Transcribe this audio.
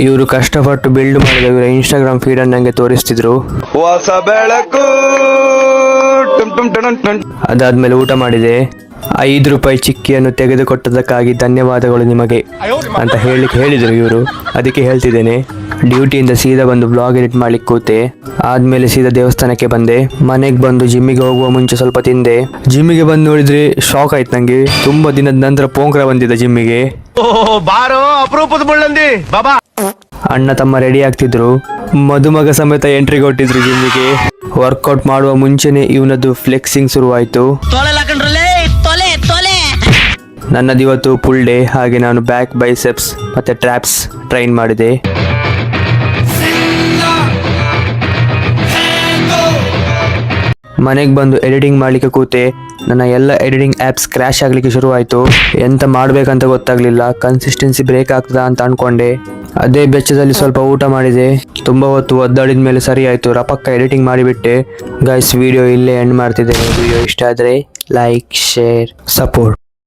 ಇವರು ಕಷ್ಟಪಟ್ಟು ಬಿಲ್ಡ್ ಮಾಡಿದ ಇವರ ಇನ್ಸ್ಟಾಗ್ರಾಮ್ ಫೀಡ್ ಅನ್ನು ನಂಗೆ ತೋರಿಸ್ತಿದ್ರು. ಹೊಸ ಬೆಳಕು. ಅದಾದ್ಮೇಲೆ ಊಟ ಮಾಡಿದೆ. 5 ರೂಪಾಯಿ ಚಿಕ್ಕಿಯನ್ನು ತೆಗೆದುಕೊಟ್ಟದಕ್ಕಾಗಿ ಧನ್ಯವಾದಗಳು ನಿಮಗೆ ಅಂತ ಹೇಳಿದ್ರು ಇವರು. ಅದಕ್ಕೆ ಹೇಳ್ತಿದ್ದೇನೆ. ಡ್ಯೂಟಿಯಿಂದ ಸೀದಾ ಬಂದು ಬ್ಲಾಗ್ ಎಡಿಟ್ ಮಾಡ್ಲಿಕ್ಕೆ ಕೂತೆ. ಆದ್ಮೇಲೆ ಸೀದಾ ದೇವಸ್ಥಾನಕ್ಕೆ ಬಂದೆ. ಮನೆಗೆ ಬಂದು ಜಿಮ್ಮಿಗೆ ಹೋಗುವ ಮುಂಚೆ ಸ್ವಲ್ಪ ತಿಂದೆ. ಜಿಮ್ಮಿಗೆ ಬಂದು ನೋಡಿದ್ರೆ ಶಾಕ್ ಆಯ್ತು ನಂಗೆ. ತುಂಬಾ ದಿನದ ನಂತರ ಪೋಂಕ್ರ ಬಂದಿದ್ದ ಜಿಮ್ಮಿಗೆ. ಬಾರೋ ಅಪರೂಪದ ಮುಳ್ಳಂದಿ ಬಾಬಾ. ಅಣ್ಣ ತಮ್ಮ ರೆಡಿ ಆಗ್ತಿದ್ರು. ಮದುಮಗ ಸಮೇತ ಎಂಟ್ರಿ ಕೊಟ್ಟಿದ್ರು ಜಿಮ್ಮಿಗೆ. ವರ್ಕೌಟ್ ಮಾಡುವ ಮುಂಚೆನೆ ಇವನದ್ದು ಫ್ಲೆಕ್ಸಿಂಗ್ ಶುರುವಾಯ್ತು. ನನ್ನದು ಇವತ್ತು ಫುಲ್ ಡೇ. ಹಾಗೆ ನಾನು ಬ್ಯಾಕ್, ಬೈಸೆಪ್ಸ್ ಮತ್ತೆ ಟ್ರ್ಯಾಪ್ಸ್ ಟ್ರೈನ್ ಮಾಡಿದೆ. ಮನೆಗೆ ಬಂದು ಎಡಿಟಿಂಗ್ ಮಾಡ್ಲಿಕ್ಕೆ ಕೂತೆ. ನನ್ನ ಎಲ್ಲ ಎಡಿಟಿಂಗ್ ಆ್ಯಪ್ಸ್ ಕ್ರ್ಯಾಶ್ ಆಗಲಿಕ್ಕೆ ಶುರುವಾಯಿತು. ಎಂತ ಮಾಡಬೇಕಂತ ಗೊತ್ತಾಗಲಿಲ್ಲ. ಕನ್ಸಿಸ್ಟೆನ್ಸಿ ಬ್ರೇಕ್ ಆಗ್ತದಾ ಅಂತ ಅನ್ಕೊಂಡೆ. ಅದೇ ಬೆಚ್ಚದಲ್ಲಿ ಸ್ವಲ್ಪ ಊಟ ಮಾಡಿದೆ. ತುಂಬ ಹೊತ್ತು ಒದ್ದಾಡಿದ ಮೇಲೆ ಸರಿ ಆಯಿತು. ರಪಕ್ಕ ಎಡಿಟಿಂಗ್ ಮಾಡಿಬಿಟ್ಟೆ. ಗೈಸ್, ವಿಡಿಯೋ ಇಲ್ಲೇ ಎಂಡ್ ಮಾಡ್ತಿದ್ದೇನೆ. ವಿಡಿಯೋ ಇಷ್ಟ ಆದರೆ ಲೈಕ್, ಶೇರ್, ಸಪೋರ್ಟ್.